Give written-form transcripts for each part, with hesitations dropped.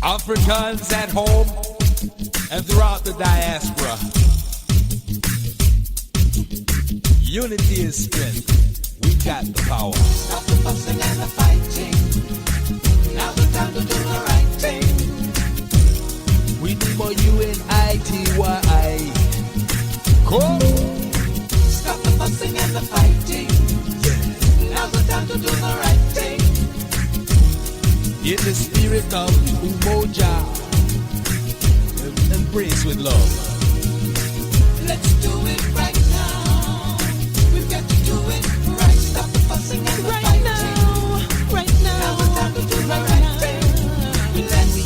Africans at home and throughout the diaspora. Unity is strength. We got the power. Stop the fussing and the fighting. Now's the time to do the right thing. We need more UNITY. Cool. Stop the fussing and the fighting. Yeah. Now's the time to do the right thing. In the spirit of Umoja, embrace with love. Let's do it right now. We've got to do it right. Stop the fussing and the Right fighting. now, right now, Now's the time to do the right thing. Let's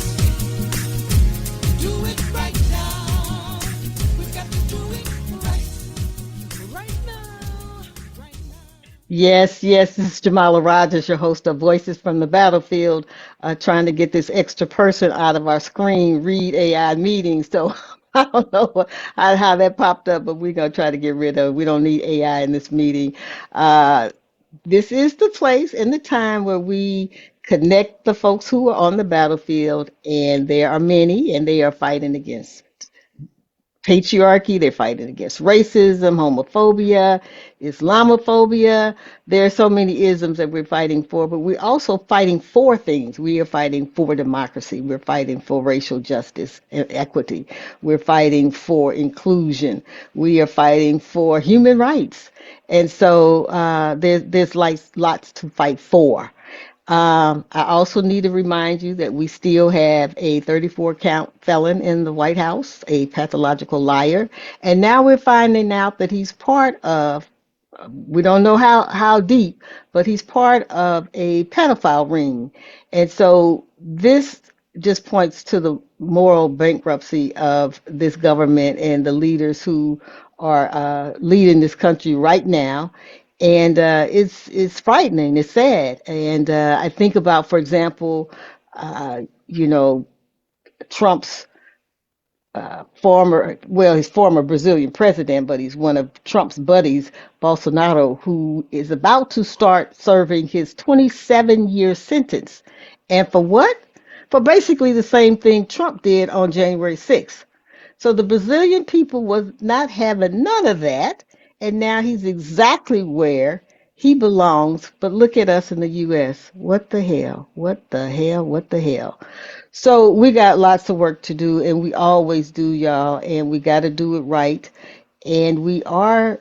do it right now. We've got to do it right. right now, right now. Yes, yes, this is Jamala Rogers, your host of Voices from the Battlefield, trying to get this extra person out of our screen, read AI meetings. So I don't know how that popped up, but we're going to try to get rid of it. We don't need AI in this meeting. Uh, this is the place and the time where we connect the folks who are on the battlefield, and there are many, and they are fighting against patriarchy, they're fighting against racism, homophobia, Islamophobia. There are so many isms that we're fighting for, but we're also fighting for things. We are fighting for democracy. We're fighting for racial justice and equity. We're fighting for inclusion. We are fighting for human rights. And so there's like lots to fight for. I also need to remind you that we still have a 34 count felon in the White House, a pathological liar. And now we're finding out that he's part of, we don't know how deep, but he's part of a pedophile ring. And so this just points to the moral bankruptcy of this government and the leaders who are leading this country right now. And it's frightening. It's sad. And I think about, for example, you know, Trump's his former Brazilian president, but he's one of Trump's buddies, Bolsonaro, who is about to start serving his 27-year sentence. And for what? For basically the same thing Trump did on January 6th. So the Brazilian people was not having none of that, and now he's exactly where he belongs. But look at us in the U.S. What the hell? What the hell? What the hell? So we got lots of work to do, and we always do, y'all, and we got to do it right. And we are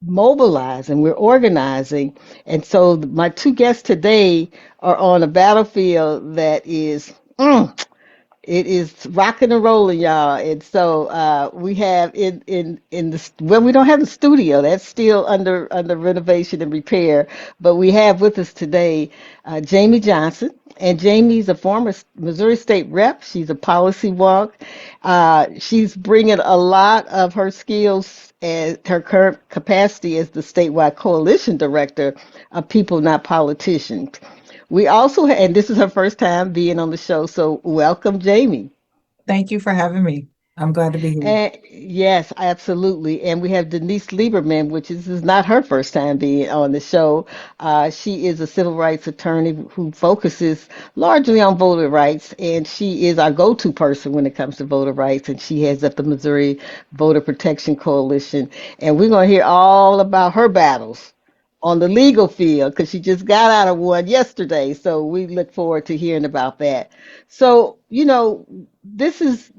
mobilizing, we're organizing. And so my two guests today are on a battlefield that is it is rocking and rolling, y'all. And so we have in the well, we don't have the studio. That's still under renovation and repair. But we have with us today Jamie Johnson. And Jamie's a former Missouri State rep. She's a policy wonk. She's bringing a lot of her skills and her current capacity as the statewide coalition director of People Not Politicians. We also, and this is her first time being on the show, so welcome, Jamie. Thank you for having me. I'm glad to be here. And yes, absolutely. And we have Denise Lieberman, which is not her first time being on the show. She is a civil rights attorney who focuses largely on voter rights, and she is our go-to person when it comes to voter rights, and she heads up the Missouri Voter Protection Coalition. And we're going to hear all about her battles on the legal field because she just got out of one yesterday. So we look forward to hearing about that. So, this is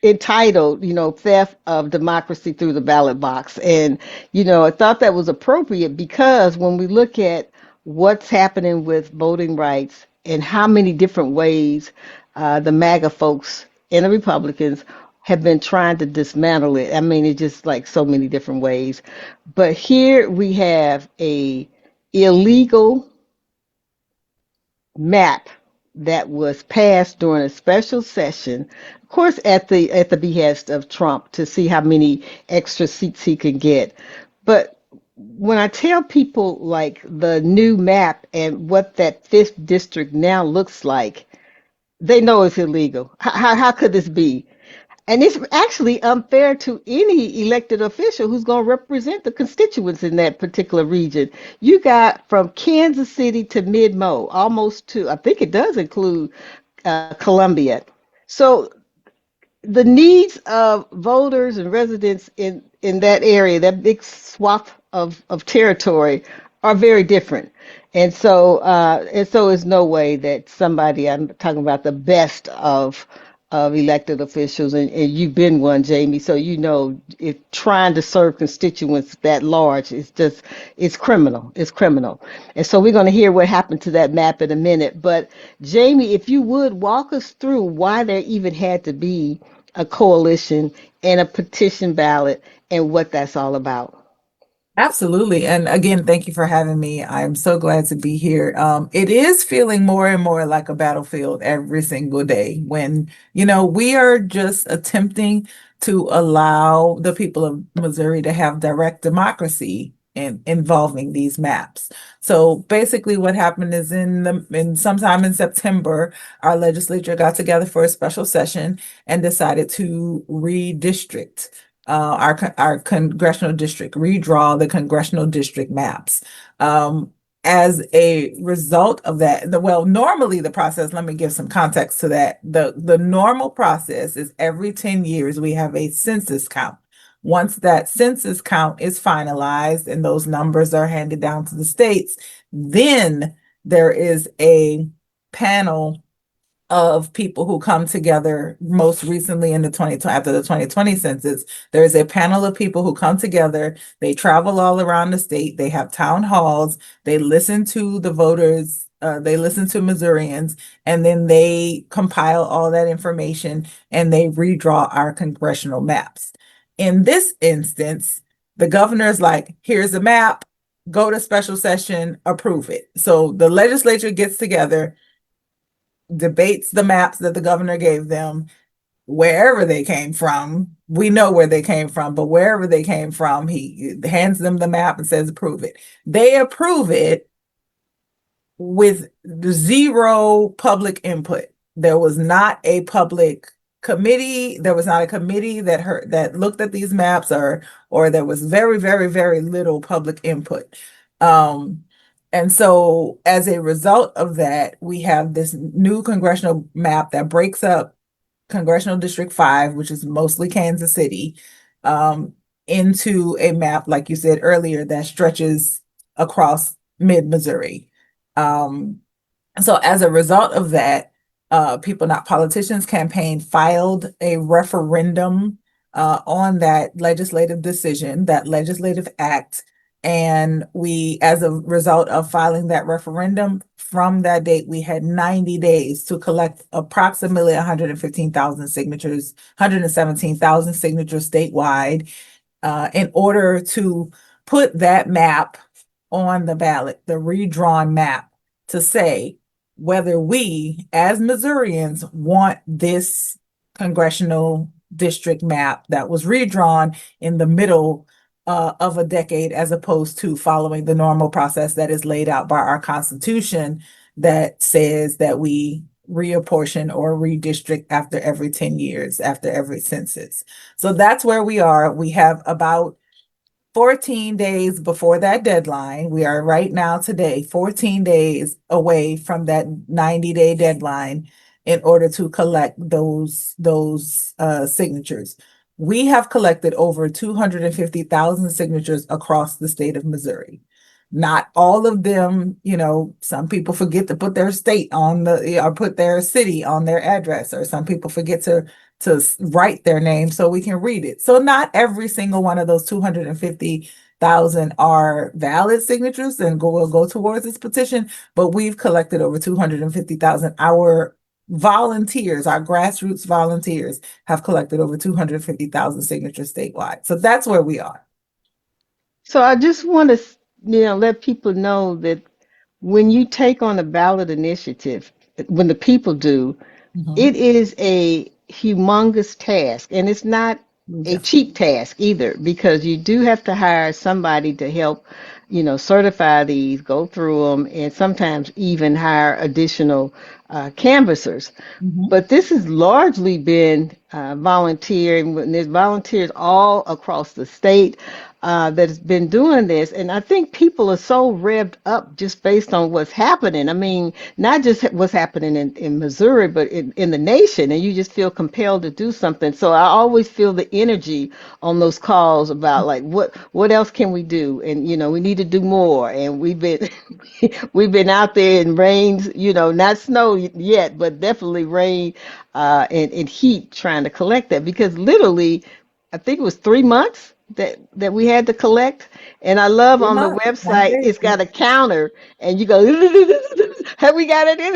entitled, Theft of Democracy Through the Ballot Box. And, I thought that was appropriate because when we look at what's happening with voting rights and how many different ways the MAGA folks and the Republicans have been trying to dismantle it. I mean, it's just like so many different ways. But here we have a illegal map that was passed during a special session, of course, at the behest of Trump to see how many extra seats he could get. But when I tell people like the new map and what that fifth district now looks like, they know it's illegal. How could this be? And it's actually unfair to any elected official who's going to represent the constituents in that particular region. You got from Kansas City to Mid-Mo, almost to, I think it does include Columbia. So the needs of voters and residents in that area, that big swath of territory, are very different. And so it's no way that somebody, I'm talking about the best of elected officials, and you've been one, Jamie, so you know if trying to serve constituents that large is just it's criminal. It's criminal. And so we're going to hear what happened to that map in a minute. But Jamie, if you would walk us through why there even had to be a coalition and a petition ballot and what that's all about. Absolutely. And again, thank you for having me. I'm so glad to be here. It is feeling more and more like a battlefield every single day when, we are just attempting to allow the people of Missouri to have direct democracy involving these maps. So basically what happened is in sometime in September, our legislature got together for a special session and decided to redistrict our congressional district, redraw the congressional district maps. As a result of that, normally the process, let me give some context to that. The normal process is every 10 years we have a census count. Once that census count is finalized and those numbers are handed down to the states, then there is a panel of people who come together. Most recently in the 2020, after the 2020 census, there is a panel of people who come together. They travel all around the state. They have town halls. They listen to the voters. They listen to Missourians, and then they compile all that information and they redraw our congressional maps. In this instance, the governor is like, here's a map, go to special session, approve it. So the legislature gets together, debates the maps that the governor gave them, wherever they came from. We know where they came from, but wherever they came from, he hands them the map and says, approve it. They approve it with zero public input. There was not a public committee. There was not a committee that looked at these maps, or there was very, very, very little public input. And so as a result of that, we have this new congressional map that breaks up Congressional District 5, which is mostly Kansas City, into a map, like you said earlier, that stretches across mid-Missouri. So as a result of that, People Not Politicians campaign filed a referendum on that legislative decision, that legislative act. And we, as a result of filing that referendum, from that date, we had 90 days to collect approximately 115,000 signatures, 117,000 signatures statewide, in order to put that map on the ballot, the redrawn map, to say whether we, as Missourians, want this congressional district map that was redrawn in the middle of a decade, as opposed to following the normal process that is laid out by our Constitution that says that we reapportion or redistrict after every 10 years, after every census. So that's where we are. We have about 14 days before that deadline. We are right now today 14 days away from that 90-day deadline in order to collect those signatures. We have collected over 250,000 signatures across the state of Missouri. Not all of them, some people forget to put their state on or put their city on their address, or some people forget to write their name so we can read it. So not every single one of those 250,000 are valid signatures and will go towards this petition, but we've collected over 250,000. Our volunteers, our grassroots volunteers, have collected over 250,000 signatures statewide. So that's where we are. So I just want to, let people know that when you take on a ballot initiative, when the people do, it is a humongous task, and it's not a cheap task either, because you do have to hire somebody to help certify these, go through them, and sometimes even hire additional canvassers. Mhm. But this has largely been volunteer, and there's volunteers all across the state that has been doing this. And I think people are so revved up just based on what's happening. I mean, not just what's happening in Missouri, but in the nation. And you just feel compelled to do something. So I always feel the energy on those calls about like what else can we do? And we need to do more. And we've been we've been out there in rains, not snow yet, but definitely rain and heat trying to collect that because literally, I think it was 3 months that we had to collect. And I love Pretty on the much. website, it's got a counter, and you go, have we got it in?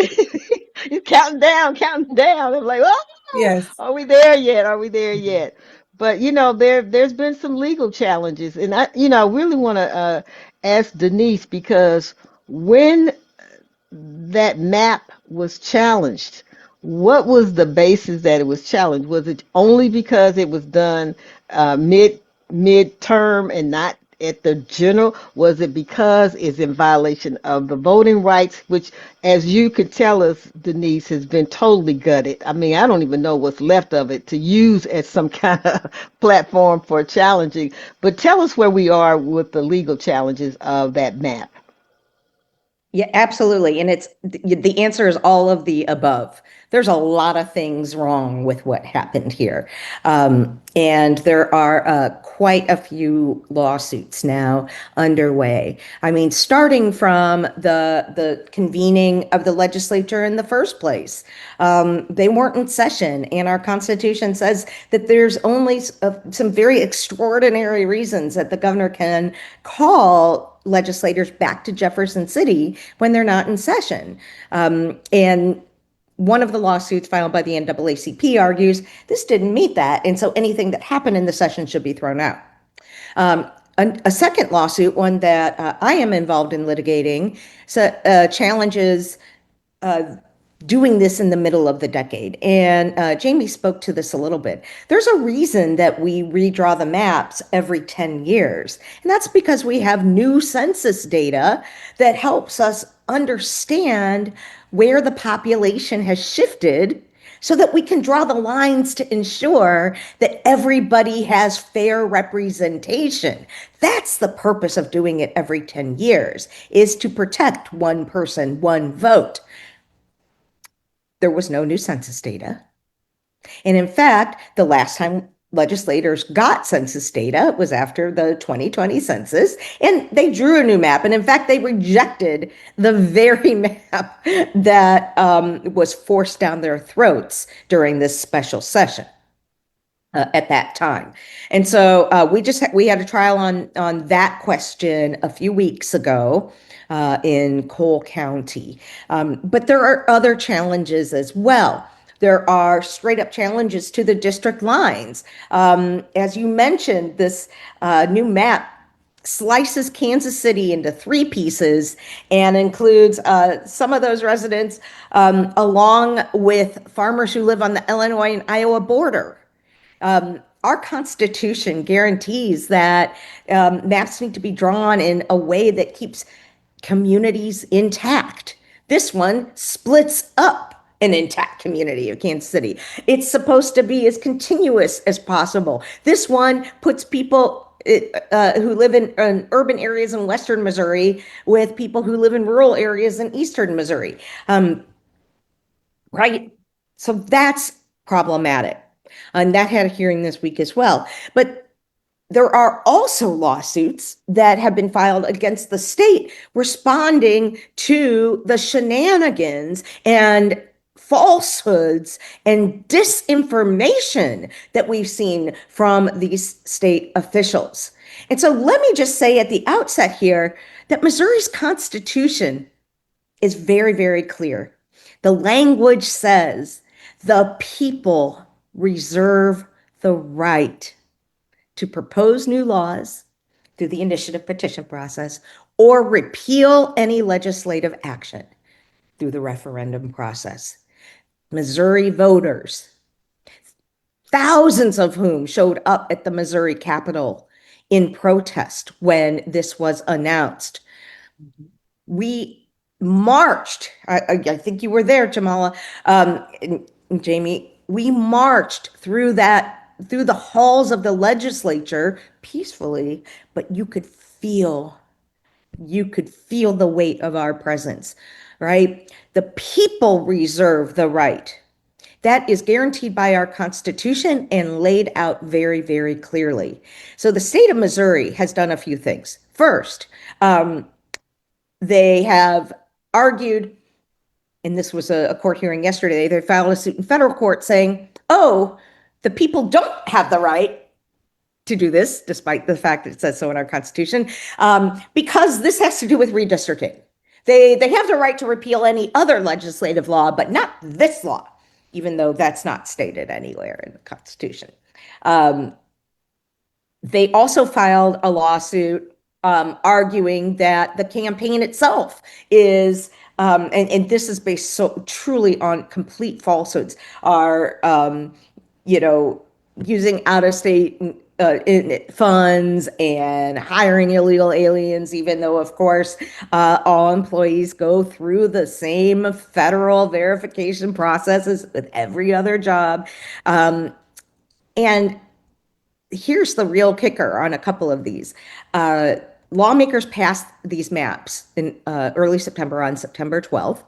It's counting down, counting down. I'm like, oh, Yes. are we there yet? Are we there yet? But there's been some legal challenges, and I really want to ask Denise because when that map was challenged, what was the basis that it was challenged? Was it only because it was done midterm and not at the general? Was it because it's in violation of the voting rights, which, as you could tell us, Denise, has been totally gutted? I mean, I don't even know what's left of it to use as some kind of platform for challenging. But tell us where we are with the legal challenges of that map. Yeah, absolutely. And the answer is all of the above. There's a lot of things wrong with what happened here. And there are quite a few lawsuits now underway. I mean, starting from the convening of the legislature in the first place. They weren't in session, and our Constitution says that there's only some very extraordinary reasons that the governor can call legislators back to Jefferson City when they're not in session. And one of the lawsuits filed by the NAACP argues this didn't meet that, and so anything that happened in the session should be thrown out. A second lawsuit, one that I am involved in litigating, challenges doing this in the middle of the decade. And Jamie spoke to this a little bit. There's a reason that we redraw the maps every 10 years. And that's because we have new census data that helps us understand where the population has shifted so that we can draw the lines to ensure that everybody has fair representation. That's the purpose of doing it every 10 years, is to protect one person, one vote. There was no new census data. And in fact, the last time legislators got census data was after the 2020 census, and they drew a new map. And in fact, they rejected the very map that was forced down their throats during this special session. At that time. And so we had a trial on that question a few weeks ago in Cole County. But there are other challenges as well. There are straight up challenges to the district lines. As you mentioned, this new map slices Kansas City into 3 pieces and includes some of those residents along with farmers who live on the Illinois and Iowa border. Our Constitution guarantees that maps need to be drawn in a way that keeps communities intact. This one splits up an intact community of Kansas City. It's supposed to be as continuous as possible. This one puts people who live in urban areas in Western Missouri with people who live in rural areas in Eastern Missouri. Right? So that's problematic. And that had a hearing this week as well. But there are also lawsuits that have been filed against the state responding to the shenanigans and falsehoods and disinformation that we've seen from these state officials. And so let me just say at the outset here that Missouri's Constitution is very, very clear. The language says the people reserve the right to propose new laws through the initiative petition process or repeal any legislative action through the referendum process. Missouri voters, thousands of whom showed up at the Missouri Capitol in protest when this was announced. We marched. I think you were there, Jamala, and Jamie. We marched through the halls of the legislature peacefully, but you could feel the weight of our presence, right? The people reserve the right. That is guaranteed by our Constitution and laid out very, very clearly. So the state of Missouri has done a few things. First, they have argued, and this was a court hearing yesterday, they filed a suit in federal court saying, oh, the people don't have the right to do this, despite the fact that it says so in our Constitution, because this has to do with redistricting. They have the right to repeal any other legislative law, but not this law, even though that's not stated anywhere in the Constitution. They also filed a lawsuit arguing that the campaign itself is, and this is based so truly on complete falsehoods, are, using out-of-state funds and hiring illegal aliens, even though, of course, all employees go through the same federal verification processes with every other job. And here's the real kicker on a couple of these. Lawmakers passed these maps in early September, on September 12th.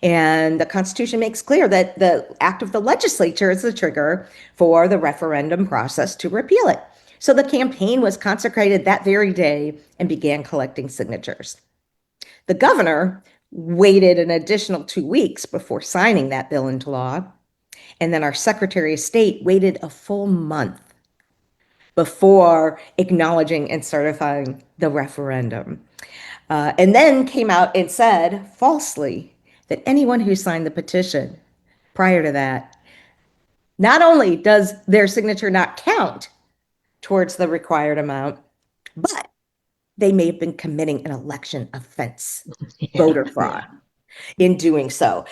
And the Constitution makes clear that the act of the legislature is the trigger for the referendum process to repeal it. So the campaign was consecrated that very day and began collecting signatures. The governor waited an additional 2 weeks before signing that bill into law. And then our Secretary of State waited a full month before acknowledging and certifying the referendum. And then came out and said falsely that anyone who signed the petition prior to that, not only does their signature not count towards the required amount, but they may have been committing an election offense, voter fraud, in doing so.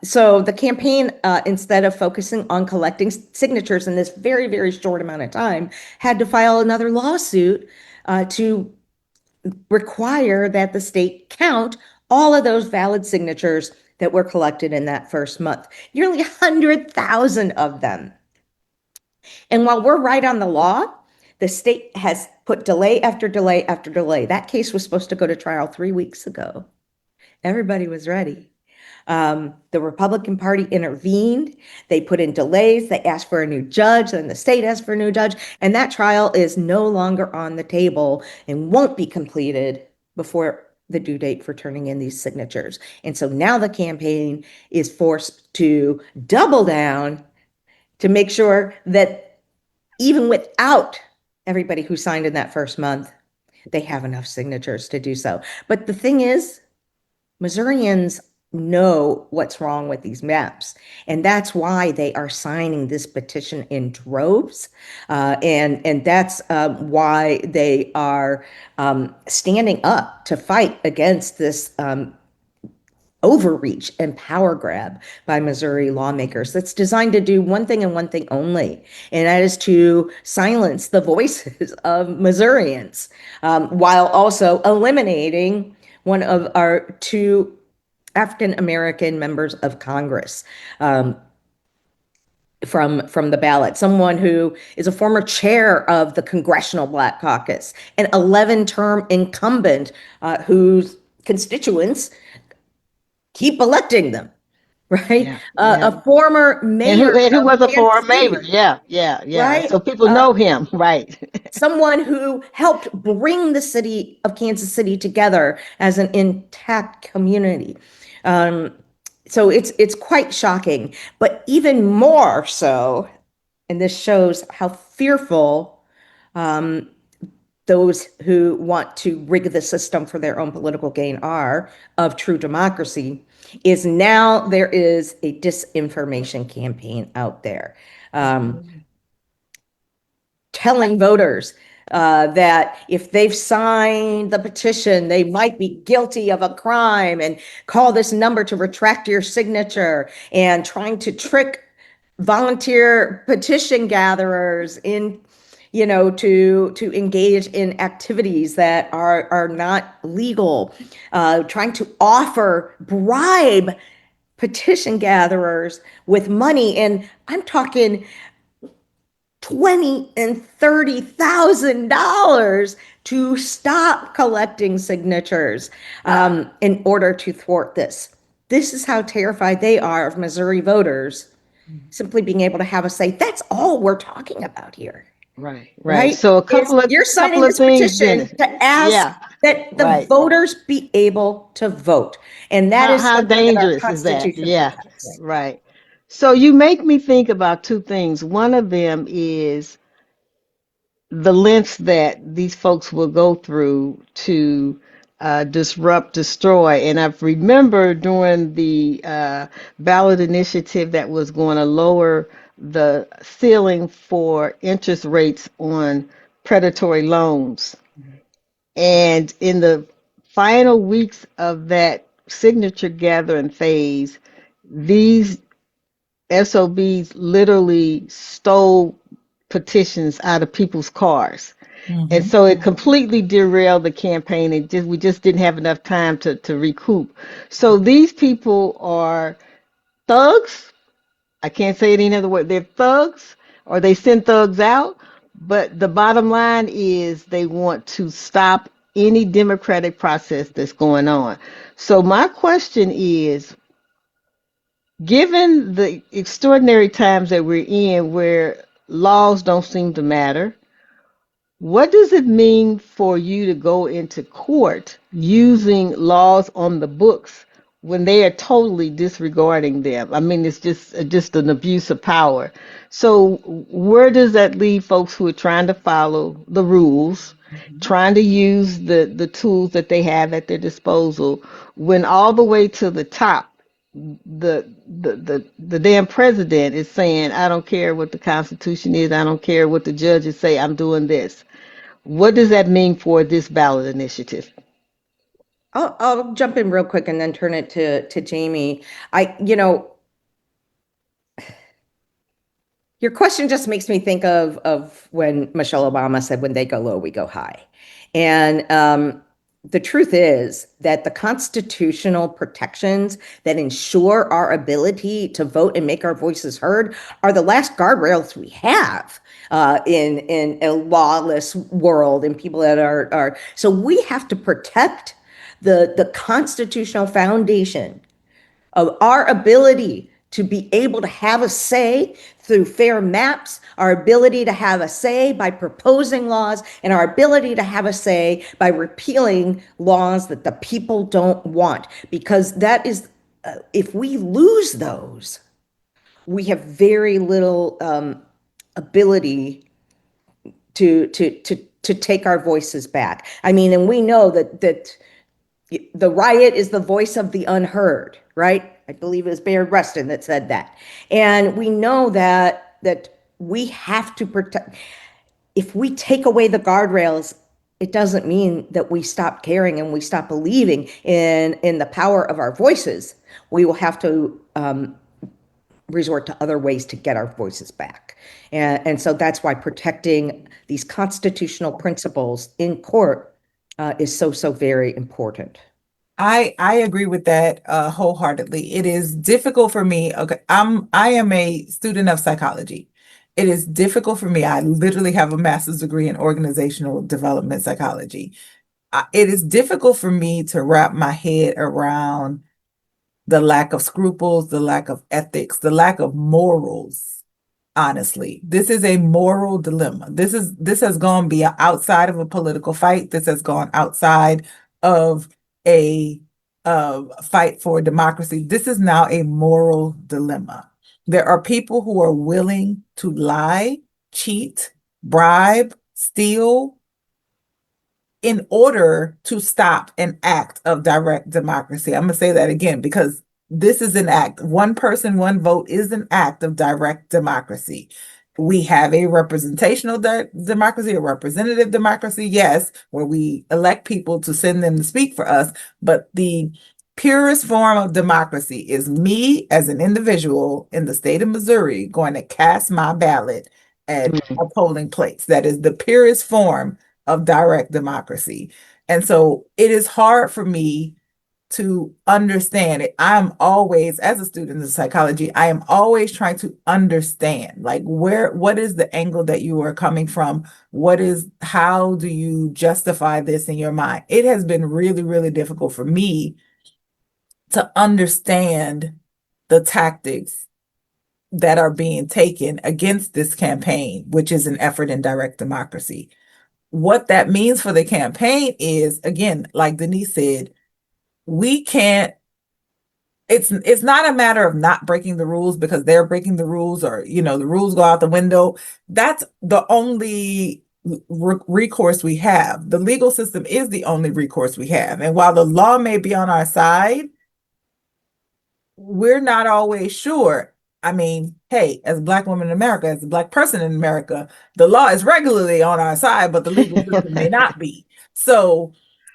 So the campaign, instead of focusing on collecting signatures in this very, very short amount of time, had to file another lawsuit to require that the state count all of those valid signatures that were collected in that first month, nearly 100,000 of them. And while we're right on the law, the state has put delay after delay after delay. That case was supposed to go to trial 3 weeks ago. Everybody was ready. The Republican Party intervened. They put in delays. They asked for a new judge. Then the state asked for a new judge. And that trial is no longer on the table and won't be completed before the due date for turning in these signatures. And so now the campaign is forced to double down to make sure that even without everybody who signed in that first month, they have enough signatures to do so. But the thing is, Missourians know what's wrong with these maps. And that's why they are signing this petition in droves. And that's why they are standing up to fight against this overreach and power grab by Missouri lawmakers that's designed to do one thing and one thing only, and that is to silence the voices of Missourians, while also eliminating one of our two African-American members of Congress from the ballot, someone who is a former chair of the Congressional Black Caucus, an 11-term incumbent whose constituents keep electing them, right? A former mayor. And who was a former Kansas mayor. City, Yeah. right? So people know him, right? Someone who helped bring the city of Kansas City together as an intact community. So it's quite shocking, but even more so, and this shows how fearful those who want to rig the system for their own political gain are of true democracy, is now there is a disinformation campaign out there telling voters that if they've signed the petition, they might be guilty of a crime, and call this number to retract your signature, and trying to trick volunteer petition gatherers in to engage in activities that are not legal, trying to bribe petition gatherers with money. And I'm talking $20,000 and $30,000 to stop collecting signatures in order to thwart this. This is how terrified they are of Missouri voters simply being able to have a say. That's all we're talking about here. Right. So You're signing couple of this things, petition Dennis. to ask Yeah. that the Right. voters be able to vote. And that is How something that our dangerous is that? Constitution Yeah. protects. Right. So you make me think about two things. One of them is the lengths that these folks will go through to disrupt, destroy. And I remember during the ballot initiative that was going to lower the ceiling for interest rates on predatory loans. And in the final weeks of that signature gathering phase, these SOBs literally stole petitions out of people's cars. And so it completely derailed the campaign. We just didn't have enough time to recoup. So these people are thugs. I can't say it any other way. They're thugs, or they send thugs out. But the bottom line is they want to stop any democratic process that's going on. So my question is, given the extraordinary times that we're in where laws don't seem to matter, what does it mean for you to go into court using laws on the books when they are totally disregarding them? I mean, it's just an abuse of power. So where does that leave folks who are trying to follow the rules, trying to use the tools that they have at their disposal, when all the way to the top, the damn president is saying, I don't care what the Constitution is, I don't care what the judges say, I'm doing this. What does that mean for this ballot initiative? I'll jump in real quick and then turn it to Jamie. Your question just makes me think of when Michelle Obama said, when they go low, we go high. And the truth is that the constitutional protections that ensure our ability to vote and make our voices heard are the last guardrails we have in a lawless world, and people that are. So we have to protect the constitutional foundation of our ability to be able to have a say through fair maps, our ability to have a say by proposing laws, and our ability to have a say by repealing laws that the people don't want. Because that is, if we lose those, we have very little ability to take our voices back. I mean, and we know that the riot is the voice of the unheard, right? I believe it was Bayard Rustin that said that. And we know that we have to protect. If we take away the guardrails, it doesn't mean that we stop caring and we stop believing in the power of our voices. We will have to resort to other ways to get our voices back. And so that's why protecting these constitutional principles in court is so very important. I agree with that wholeheartedly. It is difficult for me. Okay, I am a student of psychology. It is difficult for me. I literally have a master's degree in organizational development psychology. It is difficult for me to wrap my head around the lack of scruples, the lack of ethics, the lack of morals. Honestly, this is a moral dilemma. This has gone outside of a political fight. This has gone outside of a fight for democracy. This is now a moral dilemma. There are people who are willing to lie, cheat, bribe, steal in order to stop an act of direct democracy. I'm going to say that again, because this is an act. One person, one vote is an act of direct democracy. We have a representational democracy, a representative democracy, yes, where we elect people to send them to speak for us. But the purest form of democracy is me as an individual in the state of Missouri going to cast my ballot at a polling place. That is the purest form of direct democracy. And so it is hard for me to understand it. I'm always, as a student of psychology, I am always trying to understand, like, what is the angle that you are coming from? How do you justify this in your mind? It has been really, really difficult for me to understand the tactics that are being taken against this campaign, which is an effort in direct democracy. What that means for the campaign is, again, like Denise said, we can't, it's not a matter of not breaking the rules because they're breaking the rules, or the rules go out the window. That's the only recourse we have. The legal system is the only recourse we have. And while the law may be on our side, we're not always sure. I mean, hey, as a Black woman in America, as a Black person in America, the law is regularly on our side, but the legal system may not be. So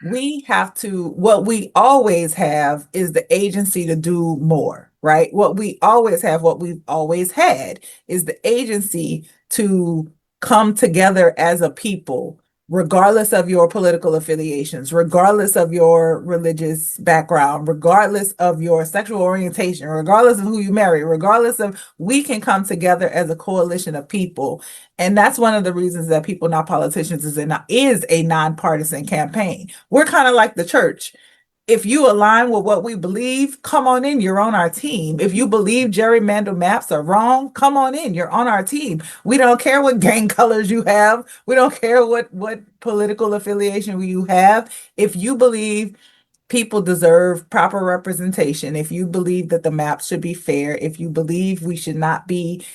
we have to, what we always have is the agency to do more, right? What we've always had is the agency to come together as a people, regardless of your political affiliations, regardless of your religious background, regardless of your sexual orientation, regardless of who you marry, we can come together as a coalition of people. And that's one of the reasons that People Not Politicians is a nonpartisan campaign. We're kind of like the church. If you align with what we believe, come on in, you're on our team. If you believe gerrymandered maps are wrong, come on in, you're on our team. We don't care what gang colors you have. We don't care what political affiliation you have. If you believe people deserve proper representation, if you believe that the maps should be fair, if you believe we should not be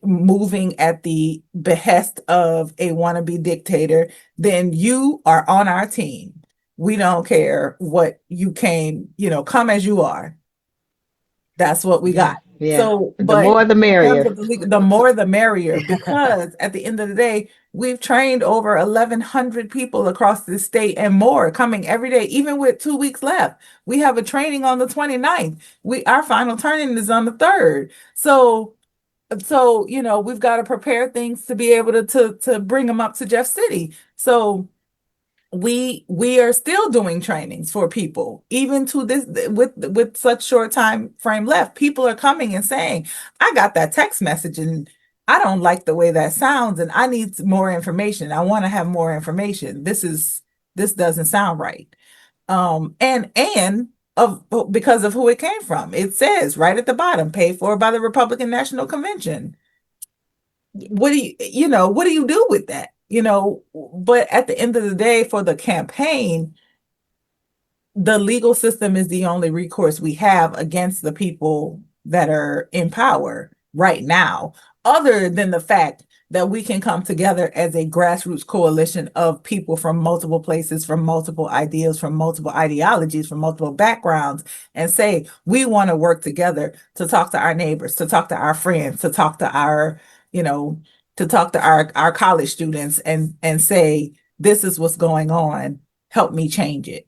moving at the behest of a wannabe dictator, then you are on our team. We don't care what you came, come as you are. That's what we got. Yeah. So, the but more the merrier. The more the merrier, because at the end of the day, we've trained over 1,100 people across the state and more coming every day, even with 2 weeks left. We have a training on the 29th. Our final turning is on the 3rd. So we've got to prepare things to be able to bring them up to Jeff City. So we are still doing trainings for people, even to this, with such short time frame left. People are coming and saying, I got that text message and I don't like the way that sounds, and I need more information. I want to have more information. This doesn't sound right. Because of who it came from. It says right at the bottom, paid for by the Republican National Convention. What do you do with that? But at the end of the day, for the campaign, the legal system is the only recourse we have against the people that are in power right now, other than the fact that we can come together as a grassroots coalition of people from multiple places, from multiple ideals, from multiple ideologies, from multiple backgrounds, and say, we want to work together to talk to our neighbors, to talk to our friends, to talk to our college students and say, this is what's going on, help me change it.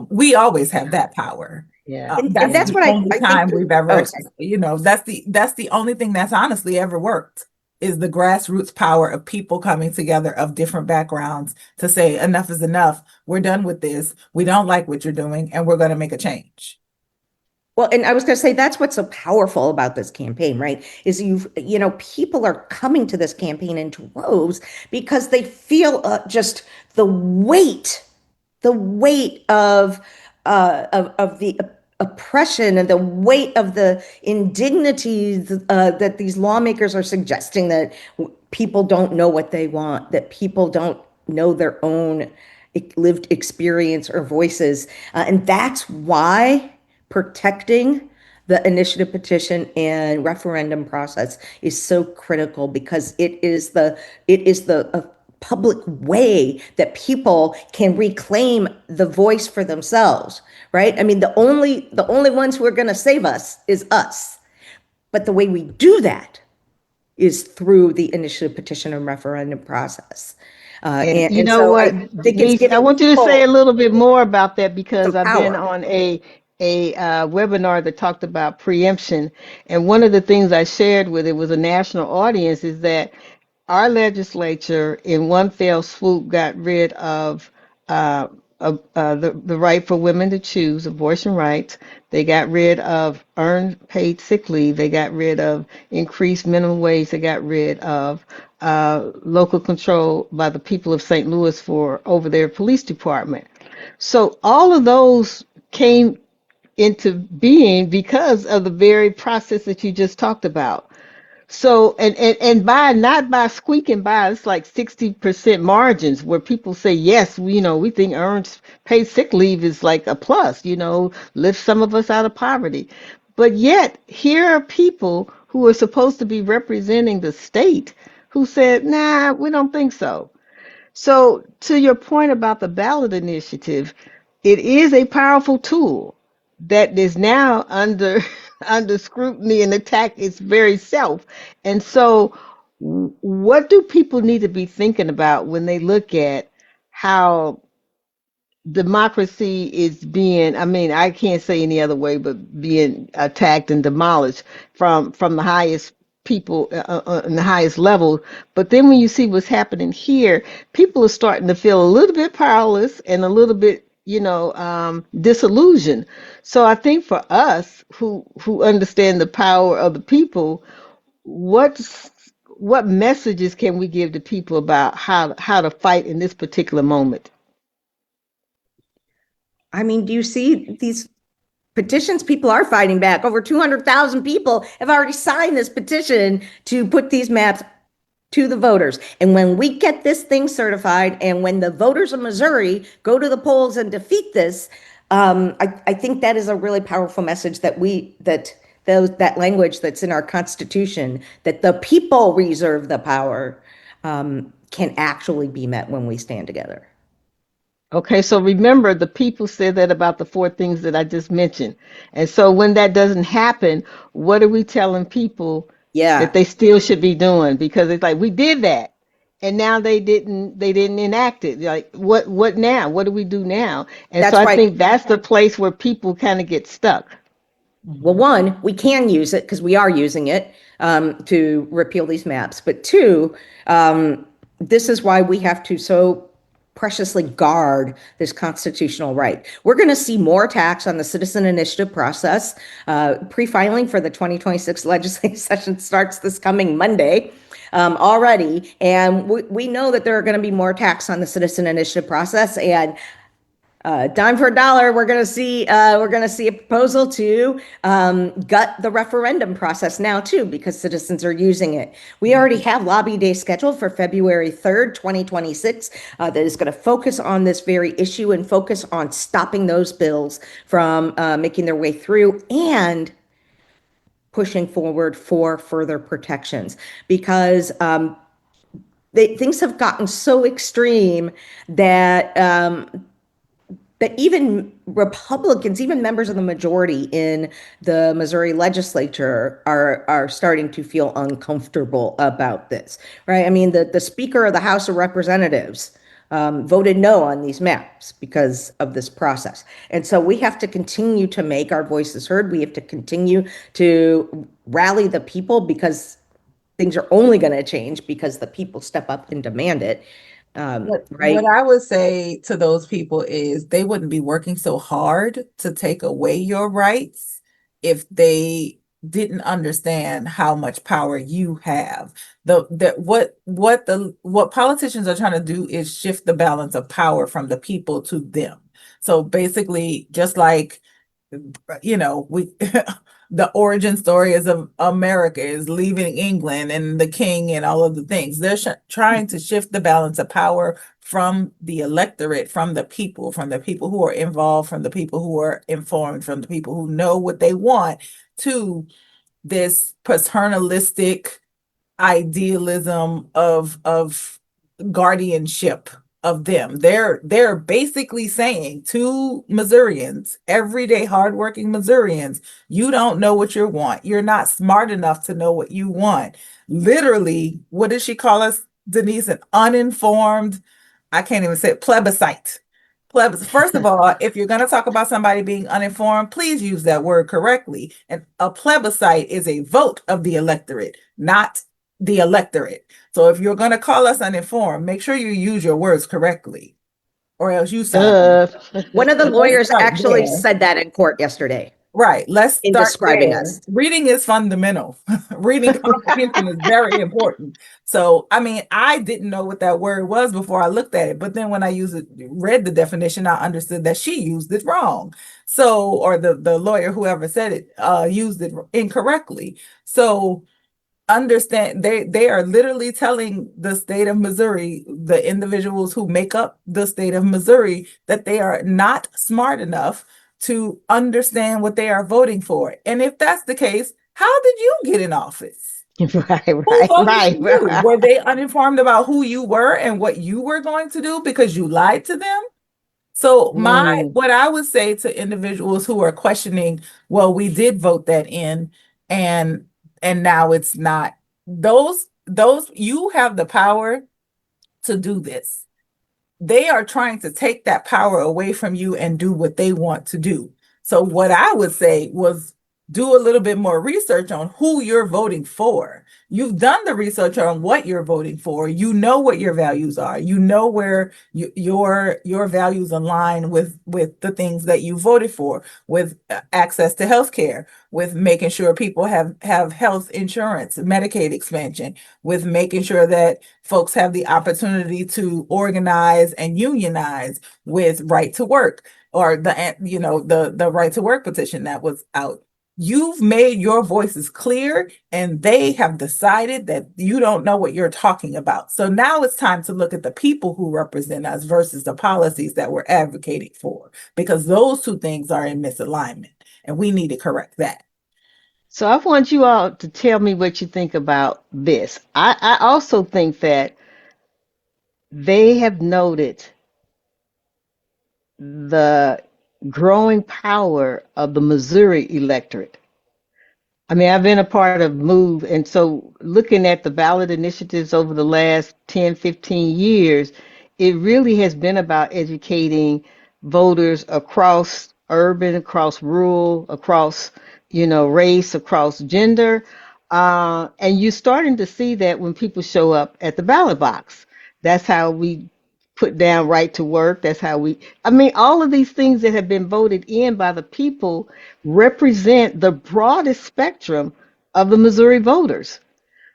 We always have that power. Yeah. And that's what I think we've ever, that's the only thing that's honestly ever worked, is the grassroots power of people coming together of different backgrounds to say, enough is enough. We're done with this. We don't like what you're doing, and we're going to make a change. Well, and I was going to say, that's what's so powerful about this campaign, right? Is people are coming to this campaign in droves because they feel just the weight of the oppression and the weight of the indignities that these lawmakers are suggesting, that people don't know what they want, that people don't know their own lived experience or voices. And that's why protecting the initiative, petition, and referendum process is so critical, because it is the public way that people can reclaim the voice for themselves, right? I mean, the only ones who are going to save us is us. But the way we do that is through the initiative, petition, and referendum process. And so what, I think Denise, it's I want you to say a little bit more about that, because some I've been power. on a a webinar that talked about preemption. And one of the things I shared with it was a national audience is that our legislature, in one fell swoop, got rid uh, the right for women to choose abortion rights. They got rid of earned paid sick leave. They got rid of increased minimum wage. They got rid of local control by the people of St. Louis for over their police department. So all of those came into being because of the very process that you just talked about. So and by not by squeaking by, it's like 60% margins where people say, yes, we think earned paid sick leave is like a plus, lift some of us out of poverty. But yet here are people who are supposed to be representing the state who said, nah, we don't think so. So, to your point about the ballot initiative, it is a powerful tool that is now under under scrutiny and attack its very self. And so, what do people need to be thinking about when they look at how democracy is being, I mean, I can't say any other way but being attacked and demolished from the highest people in the highest level. But then when you see what's happening here, people are starting to feel a little bit powerless and a little bit, disillusioned. So I think for us who understand the power of the people, what's what messages can we give to people about how to fight in this particular moment? I mean, do you see these petitions? People are fighting back. Over 200,000 people have already signed this petition to put these maps to the voters. And when we get this thing certified, and when the voters of Missouri go to the polls and defeat this, I think that is a really powerful message that that language that's in our Constitution, that the people reserve the power, can actually be met when we stand together. Okay, so remember the people said that about the four things that I just mentioned. And so when that doesn't happen, what are we telling people that Yeah, they still should be doing? Because it's like we did that and now they didn't enact it. Like what now? What do we do now? And so that's I right. think that's the place where people kind of get stuck. Well, one, we can use it because we are using it, to repeal these maps. But two, this is why we have to so preciously guard this constitutional right. We're going to see more attacks on the citizen initiative process. Pre-filing for the 2026 legislative session starts this coming Monday, already. And we know that there are going to be more attacks on the citizen initiative process. And dime for a dollar, we're going to see a proposal to gut the referendum process now too, because citizens are using it. We already have lobby day scheduled for February 3rd, 2026, that is going to focus on this very issue and focus on stopping those bills from making their way through and pushing forward for further protections, because things have gotten so extreme that that even Republicans, even members of the majority in the Missouri legislature are starting to feel uncomfortable about this, right? I mean, the Speaker of the House of Representatives voted no on these maps because of this process. And so we have to continue to make our voices heard. We have to continue to rally the people, because things are only going to change because the people step up and demand it. Right? What I would say to those people is they wouldn't be working so hard to take away your rights if they didn't understand how much power you have. What politicians are trying to do is shift the balance of power from the people to them. So basically, just like we the origin story is of America is leaving England and the king and all of the things. They're trying to shift the balance of power from the electorate, from the people who are involved, from the people who are informed, from the people who know what they want, to this paternalistic idealism of guardianship of them. They're basically saying to Missourians, everyday hardworking Missourians, you don't know what you want. You're not smart enough to know what you want. Literally, what did she call us, Denise? An uninformed, I can't even say it, plebiscite. First of all, if you're going to talk about somebody being uninformed, please use that word correctly. And a plebiscite is a vote of the electorate, not the electorate. So if you're going to call us uninformed, make sure you use your words correctly, or else you sound. Uh, One of the So let's lawyers start actually there. said that in court yesterday Right. Let's in start describing there. us. Reading is fundamental. Reading comprehension is very important. So, I mean, I didn't know what that word was before I looked at it, but then when I read the definition, I understood that she used it wrong. So, or the lawyer, whoever said it, used it incorrectly. So, understand they are literally telling the state of Missouri, the individuals who make up the state of Missouri, that they are not smart enough to understand what they are voting for. And if that's the case, how did you get in office? right, Who right, voted for right, you? right. Were they uninformed about who you were and what you were going to do because you lied to them? So Mm. what I would say to individuals who are questioning, well, we did vote that in and now it's not, those you have the power to do this. They are trying to take that power away from you and do what they want to do. So what I would say was do a little bit more research on who you're voting for. You've done the research on what you're voting for. You know what your values are. You know where your values align with the things that you voted for, with access to health care, with making sure people have health insurance, Medicaid expansion, with making sure that folks have the opportunity to organize and unionize, with right to work, or the right to work petition that was out. You've made your voices clear, and they have decided that you don't know what you're talking about. So now it's time to look at the people who represent us versus the policies that we're advocating for, because those two things are in misalignment, and we need to correct that. So I want you all to tell me what you think about this. I also think that they have noted the growing power of the Missouri electorate. I mean, I've been a part of MOVE, and so looking at the ballot initiatives over the last 10, 15 years, it really has been about educating voters across urban, across rural, across, race, across gender. And you're starting to see that when people show up at the ballot box. That's how we put down right to work. I mean, all of these things that have been voted in by the people represent the broadest spectrum of the Missouri voters.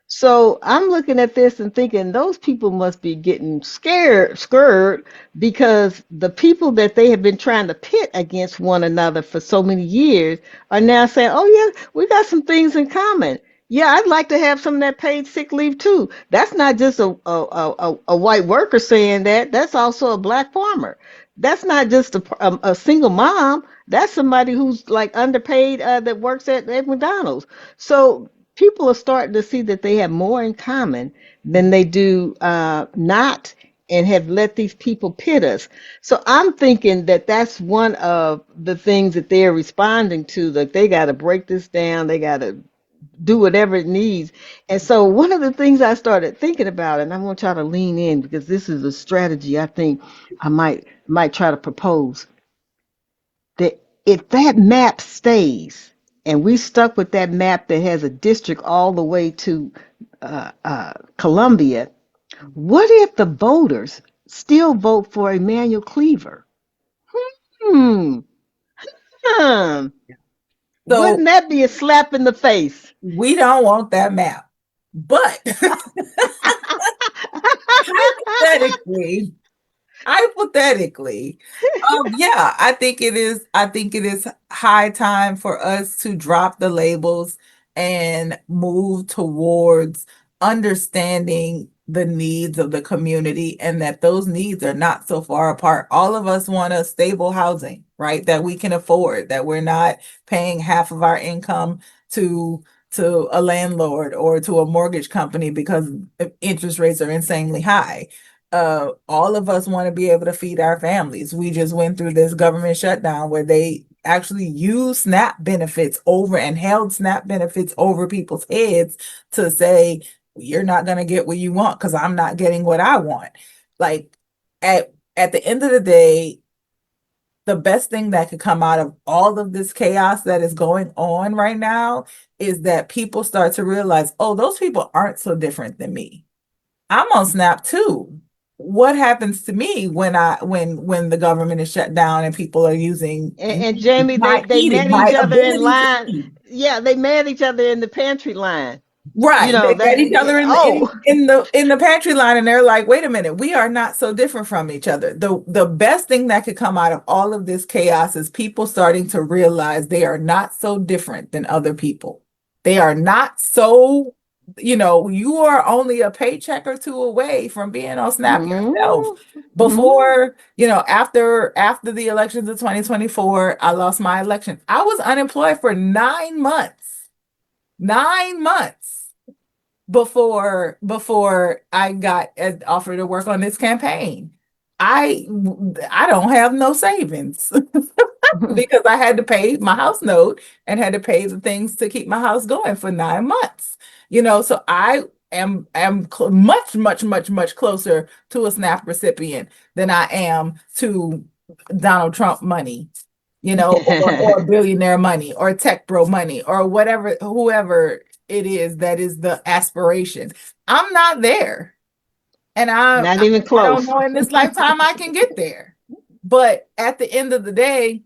So I'm looking at this and thinking those people must be getting scared because the people that they have been trying to pit against one another for so many years are now saying, oh, yeah, we got some things in common. Yeah, I'd like to have some of that paid sick leave too. That's not just a white worker saying that. That's also a black farmer. That's not just a single mom. That's somebody who's like underpaid that works at McDonald's. So people are starting to see that they have more in common than they do not, and have let these people pit us. So I'm thinking that that's one of the things that they're responding to, that they got to break this down. They got to do whatever it needs. And so one of the things I started thinking about, and I want y'all to lean in because this is a strategy I think I might try to propose, that if that map stays and we stuck with that map that has a district all the way to Columbia, what if the voters still vote for Emmanuel Cleaver? Hmm. Hmm. So Wouldn't that be a slap in the face? we don't want that map. But hypothetically, hypothetically, yeah, I think it is high time for us to drop the labels and move towards understanding the needs of the community, and that those needs are not so far apart. All of us want a stable housing, right? That we can afford, that we're not paying half of our income to a landlord or to a mortgage company because interest rates are insanely high. All of us want to be able to feed our families. We just went through this government shutdown where they actually used SNAP benefits over and held SNAP benefits over people's heads to say, you're not going to get what you want because I'm not getting what I want. Like at the end of the day, the best thing that could come out of all of this chaos that is going on right now is that people start to realize, oh, those people aren't so different than me. I'm on Snap too. What happens to me when the government is shut down and people are using And Jamie, my they eating, met each my other in ability to line. eat? Yeah, they met each other in the pantry line. You Right. know They met that. each other in Oh, the pantry line, and they're like, wait a minute, we are not so different from each other. The best thing that could come out of all of this chaos is people starting to realize they are not so different than other people. They are not so, you are only a paycheck or two away from being on Snap yourself. mhm. Before, after the elections of 2024, I lost my election. I was unemployed for 9 months. 9 months before I got offered to work on this campaign. I I don't have no savings because I had to pay my house note and had to pay the things to keep my house going for 9 months. So I am much, much, much, much closer to a SNAP recipient than I am to Donald Trump money, or billionaire money or tech bro money or whatever, whoever it is that is the aspiration. I'm not there. And Not even I don't close. know in this lifetime I can get there. But at the end of the day,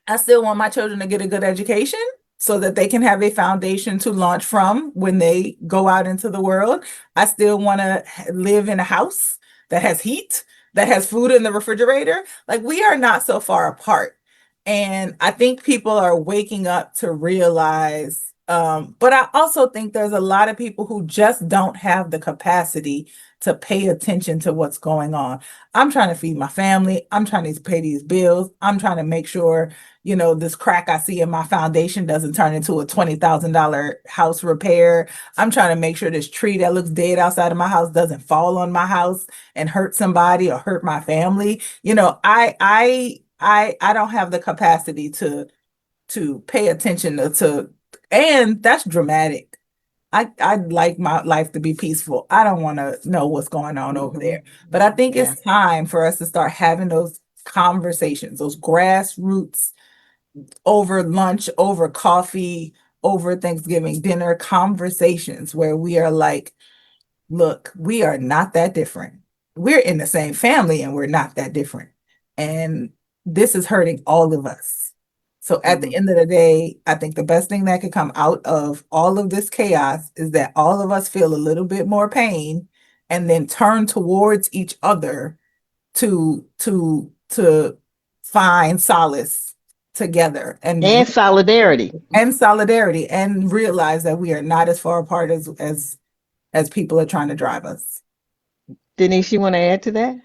I still want my children to get a good education so that they can have a foundation to launch from when they go out into the world. I still want to live in a house that has heat, that has food in the refrigerator. Like, we are not so far apart. And I think people are waking up to realize, but I also think there's a lot of people who just don't have the capacity to pay attention to what's going on. I'm trying to feed my family. I'm trying to pay these bills. I'm trying to make sure, this crack I see in my foundation doesn't turn into a $20,000 house repair. I'm trying to make sure this tree that looks dead outside of my house doesn't fall on my house and hurt somebody or hurt my family. I don't have the capacity to pay attention and that's dramatic. I'd like my life to be peaceful. I don't want to know what's going on over there. But I think Yeah. it's time for us to start having those conversations, those grassroots, over lunch, over coffee, over Thanksgiving dinner conversations where we are like, look, we are not that different. We're in the same family and we're not that different. And this is hurting all of us. So at the end of the day, I think the best thing that could come out of all of this chaos is that all of us feel a little bit more pain and then turn towards each other to find solace together And solidarity. and realize that we are not as far apart as people are trying to drive us. Denise, you want to add to that?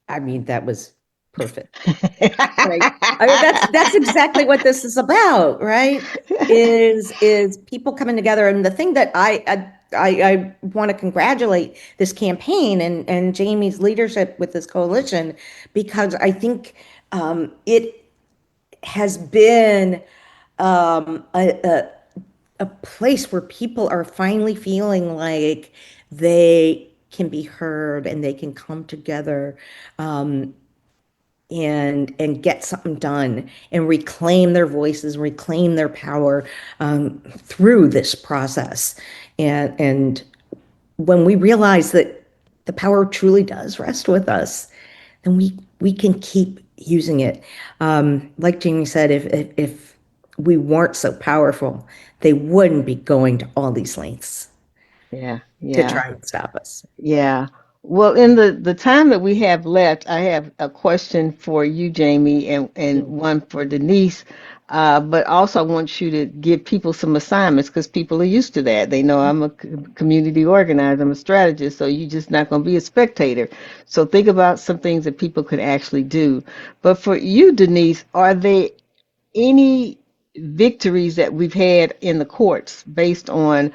I mean, that was perfect. Right. I mean, that's exactly what this is about, right? Is people coming together. And the thing that I want to congratulate this campaign and Jamie's leadership with this coalition, because I think it has been a place where people are finally feeling like they can be heard and they can come together and get something done and reclaim their voices, reclaim their power through this process. And when we realize that the power truly does rest with us, then we can keep using it. Like Jamie said, if we weren't so powerful, they wouldn't be going to all these lengths Yeah, to yeah, try and stop us. yeah. Well, in the time that we have left, I have a question for you, Jamie, and one for Denise. But also, I want you to give people some assignments because people are used to that. They know I'm a community organizer, I'm a strategist, so you're just not going to be a spectator. So think about some things that people could actually do. But for you, Denise, are there any victories that we've had in the courts based on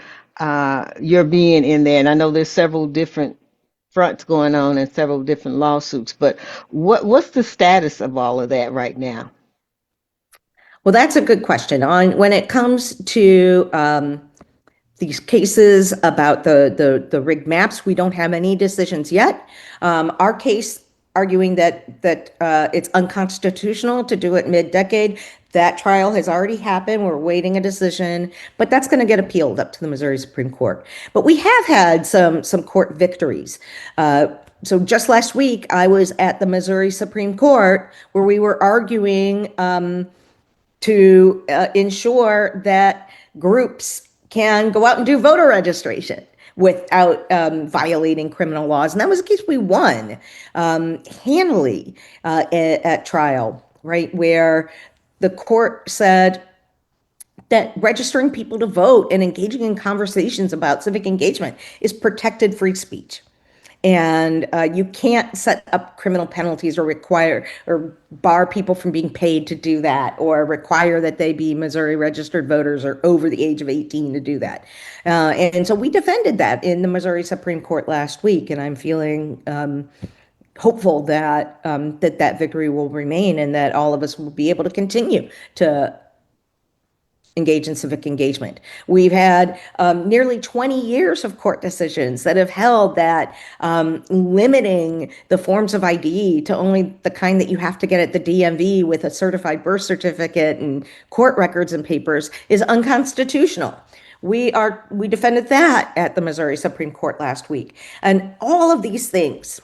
your being in there? And I know there's several different fronts going on and several different lawsuits, but what's the status of all of that right now? Well, that's a good question. On when it comes to these cases about the rigged maps, we don't have any decisions yet. Our case arguing that it's unconstitutional to do it mid-decade. That trial has already happened. We're waiting a decision, but that's going to get appealed up to the Missouri Supreme Court. But we have had some court victories. So just last week, I was at the Missouri Supreme Court where we were arguing to ensure that groups can go out and do voter registration without violating criminal laws. And that was a case we won handily at trial, right? Where the court said that registering people to vote and engaging in conversations about civic engagement is protected free speech. And you can't set up criminal penalties or require or bar people from being paid to do that, or require that they be Missouri registered voters or over the age of 18 to do that. And so we defended that in the Missouri Supreme Court last week, and I'm feeling hopeful that that victory will remain and that all of us will be able to continue to engage in civic engagement. We've had nearly 20 years of court decisions that have held that limiting the forms of ID to only the kind that you have to get at the DMV with a certified birth certificate and court records and papers is unconstitutional. We defended that at the Missouri Supreme Court last week. And all of these things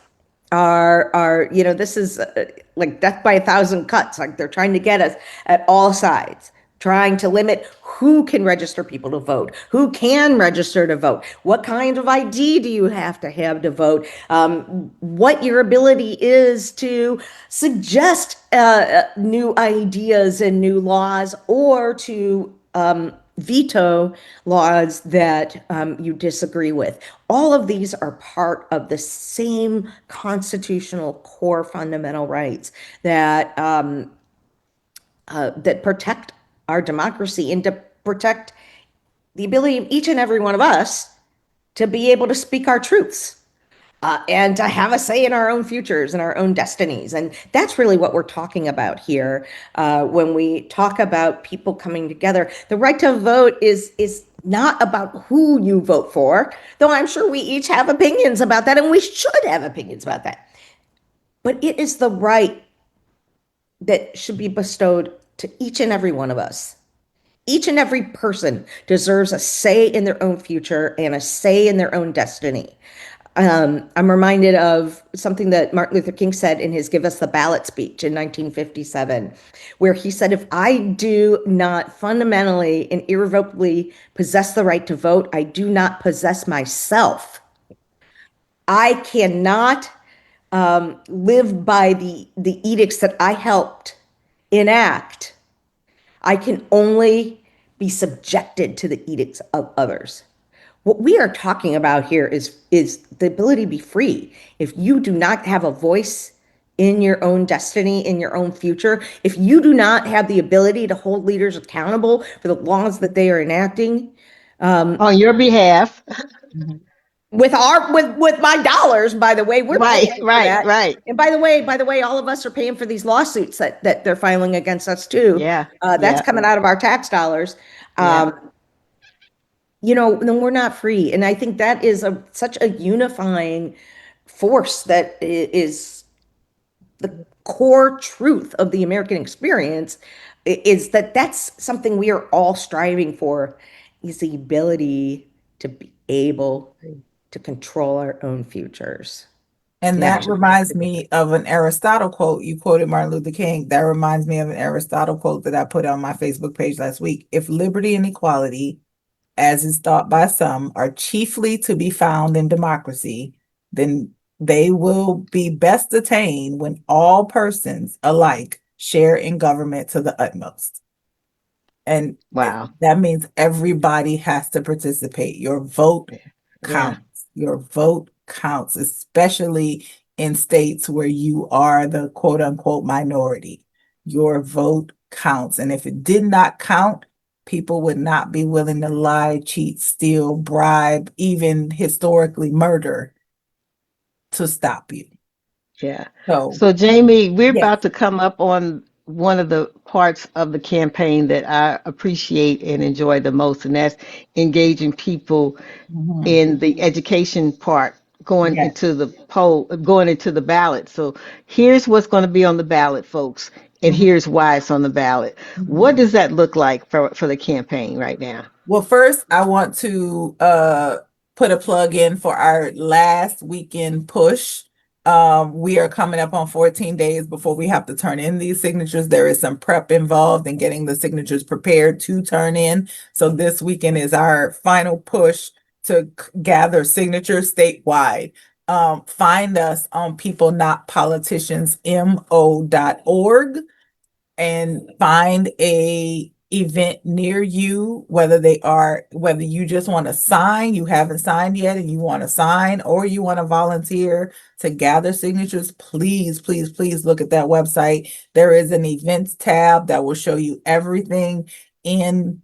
are this is like death by a thousand cuts. Like, they're trying to get us at all sides, trying to limit who can register people to vote, who can register to vote, what kind of ID do you have to vote, what your ability is to suggest new ideas and new laws, or to veto laws that you disagree with. All of these are part of the same constitutional core fundamental rights that that protect our democracy and to protect the ability of each and every one of us to be able to speak our truths and to have a say in our own futures and our own destinies. And that's really what we're talking about here when we talk about people coming together. The right to vote is not about who you vote for, though I'm sure we each have opinions about that, and we should have opinions about that. But it is the right that should be bestowed to each and every one of us. Each and every person deserves a say in their own future and a say in their own destiny. I'm reminded of something that Martin Luther King said in his Give Us the Ballot speech in 1957, where he said, if I do not fundamentally and irrevocably possess the right to vote, I do not possess myself. I cannot live by the edicts that I helped enact. I can only be subjected to the edicts of others. What we are talking about here is the ability to be free. If you do not have a voice in your own destiny, in your own future, if you do not have the ability to hold leaders accountable for the laws that they are enacting, on your behalf. with my dollars, by the way, we're paying for that. Right. And by the way, all of us are paying for these lawsuits that they're filing against us too. Yeah. That's coming out of our tax dollars. Then we're not free. And I think that is such a unifying force that is the core truth of the American experience, is that that's something we are all striving for, is the ability to be able to control our own futures. And that reminds me of an Aristotle quote. You quoted Martin Luther King. That reminds me of an Aristotle quote that I put on my Facebook page last week. If liberty and equality, as is thought by some, are chiefly to be found in democracy, then they will be best attained when all persons alike share in government to the utmost. And Wow. that means everybody has to participate. Your vote counts. Your vote counts, especially in states where you are the quote unquote minority. Your vote counts. And if it did not count, people would not be willing to lie, cheat, steal, bribe, even historically murder to stop you. Yeah. So So Jamie, we're about to come up on one of the parts of the campaign that I appreciate and enjoy the most, and that's engaging people in the education part going Yeah. into the poll, going into the ballot. So here's what's going to be on the ballot, folks, and Mhm. here's why it's on the ballot. What Mhm. does that look like for the campaign right now? Well, first, I want to put a plug in for our last weekend push. We are coming up on 14 days before we have to turn in these signatures. There is some prep involved in getting the signatures prepared to turn in. So this weekend is our final push to gather signatures statewide. Find us on peoplenotpoliticiansmo.org and find a event near you, whether you just want to sign, you haven't signed yet and you want to sign, or you want to volunteer to gather signatures. Please, please, please look at that website. There is an events tab that will show you everything in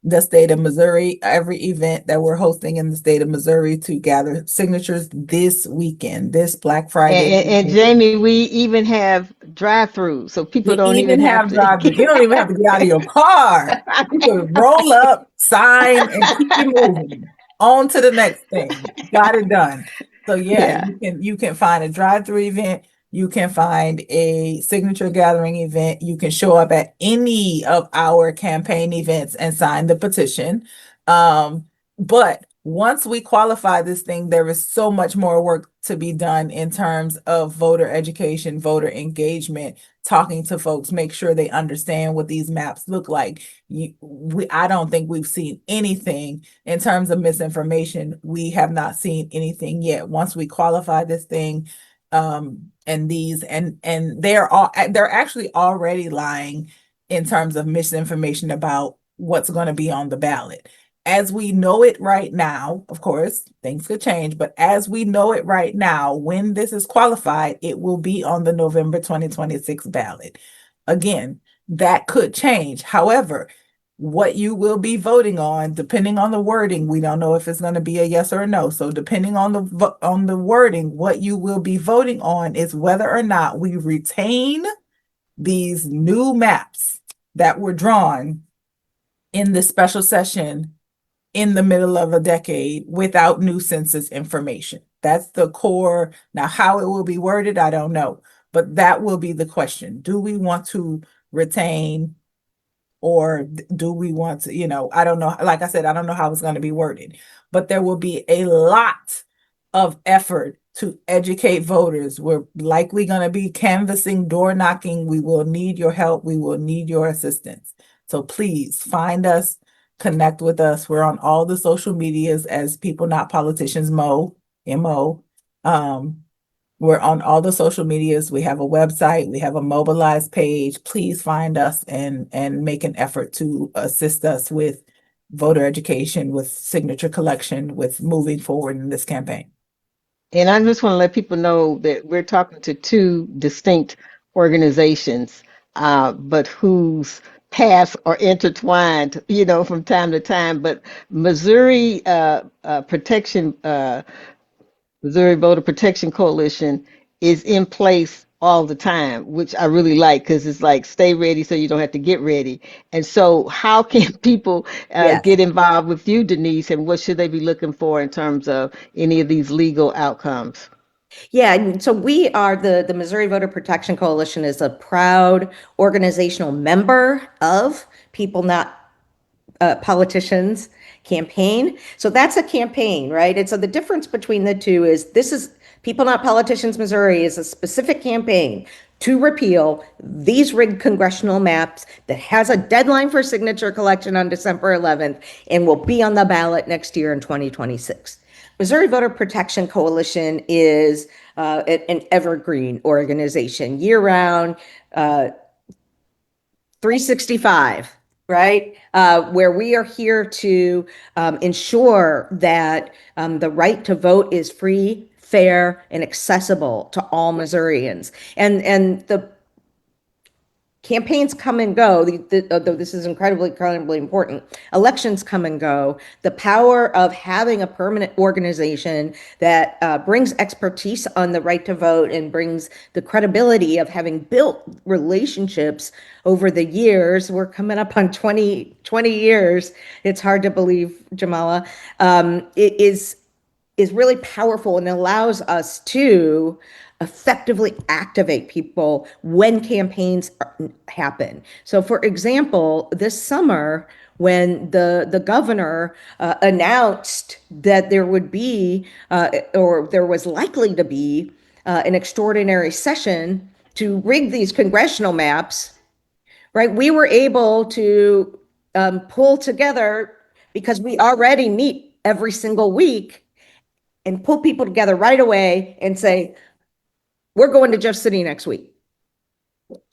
the state of Missouri, every event that we're hosting in the state of Missouri to gather signatures this weekend, this Black Friday And weekend. Jamie, we even have drive-through, so people You don't even even have have to drive-through. You don't even have to get out of your car. You can roll up, sign, and keep it moving. On to the next thing. Got it done. So yeah, Yeah. you can find a drive-through event. You can find a signature gathering event. You can show up at any of our campaign events and sign the petition. But once we qualify this thing, there is so much more work to be done in terms of voter education, voter engagement, talking to folks, make sure they understand what these maps look like. I don't think we've seen anything in terms of misinformation. We have not seen anything yet. Once we qualify this thing, and they're actually already lying in terms of misinformation about what's going to be on the ballot. As we know it right now, of course, things could change, but as we know it right now, when this is qualified, it will be on the November 2026 ballot. Again, that could change. However, what you will be voting on, depending on the wording, we don't know if it's going to be a yes or a no. So depending on the wording, what you will be voting on is whether or not we retain these new maps that were drawn in this special session in the middle of a decade without new census information. That's the core. Now, how it will be worded, I don't know, but that will be the question. Do we want to retain, or do we want to, I don't know. Like I said, I don't know how it's going to be worded, but there will be a lot of effort to educate voters. We're likely going to be canvassing, door knocking. We will need your help. We will need your assistance. So please find us, connect with us. We're on all the social medias as People Not Politicians MO. We're on all the social medias. We have a website. We have a mobilized page. Please find us and make an effort to assist us with voter education, with signature collection, with moving forward in this campaign. And I just want to let people know that we're talking to two distinct organizations, but whose paths are intertwined, from time to time. But Missouri Protection, Missouri Voter Protection Coalition is in place all the time, which I really like because it's like stay ready so you don't have to get ready. And so, how can people Yes. get involved with you, Denise, and what should they be looking for in terms of any of these legal outcomes? Yeah, and so we are the Missouri Voter Protection Coalition is a proud organizational member of People Not Politicians campaign. So that's a campaign, right? And so the difference between the two is this is People Not Politicians Missouri is a specific campaign to repeal these rigged congressional maps that has a deadline for signature collection on December 11th and will be on the ballot next year in 2026. Missouri Voter Protection Coalition is an evergreen organization, year-round, 365, right? Where we are here to ensure that the right to vote is free, fair, and accessible to all Missourians. And the campaigns come and go, though this is incredibly important. Elections come and go. The power of having a permanent organization that brings expertise on the right to vote and brings the credibility of having built relationships over the years. We're coming up on 20 years. It's hard to believe, Jamala. It is is really powerful and allows us to effectively activate people when campaigns happen. So, for example, this summer, when the governor announced that there would be, or there was likely to be, an extraordinary session to rig these congressional maps, right? We were able to pull together, because we already meet every single week, and pull people together right away and say, we're going to Jeff City next week.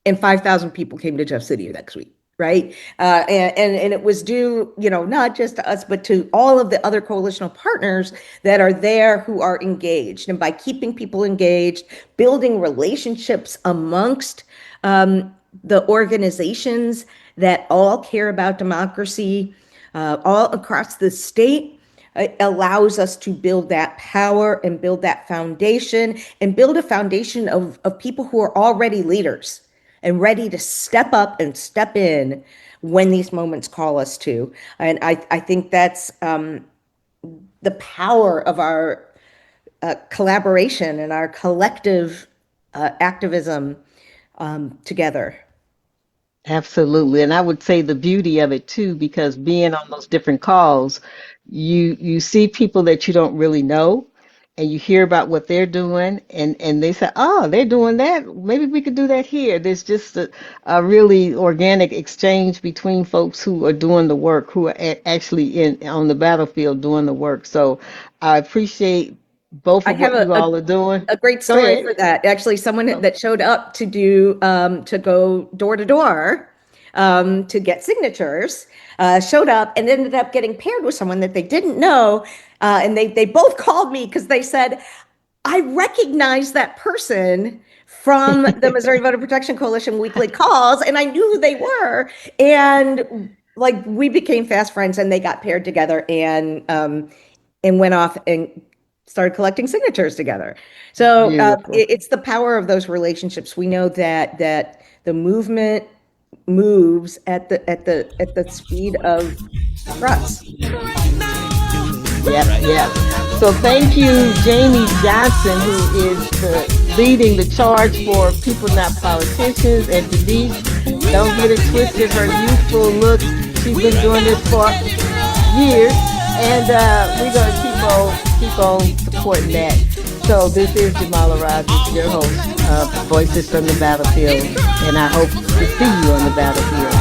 And 5,000 people came to Jeff City next week, right? And it was due, not just to us, but to all of the other coalitional partners that are there who are engaged. And by keeping people engaged, building relationships amongst the organizations that all care about democracy all across the state, it allows us to build that power and build that foundation and build a foundation of people who are already leaders and ready to step up and step in when these moments call us to. And I think that's the power of our collaboration and our collective activism together. Absolutely. And I would say the beauty of it too, because being on those different calls, you see people that you don't really know, and you hear about what they're doing, and they say, oh, they're doing that. Maybe we could do that here. There's just a really organic exchange between folks who are doing the work, who are actually on the battlefield doing the work. So I appreciate both I of have what you all are doing. a great Go story ahead. for that. Actually, someone that showed up to do to go door to door to get signatures showed up and ended up getting paired with someone that they didn't know, and they both called me because they said, I recognize that person from the Missouri Voter Protection Coalition weekly calls, and I knew who they were, and like we became fast friends, and they got paired together and went off and started collecting signatures together. So Beautiful. it's the power of those relationships. We know that the movement moves at the speed of trust. Yep. So thank you, Jamie Johnson, who is leading the charge for People Not Politicians, and Denise, don't get it twisted, her youthful look, she's been doing this for years, and we're going to keep on supporting that. So this is Jamala Rogers, your host of Voices from the Battlefield, and I hope to see you on the battlefield.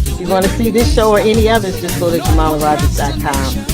If you want to see this show or any others, just go to JamalaRogers.com.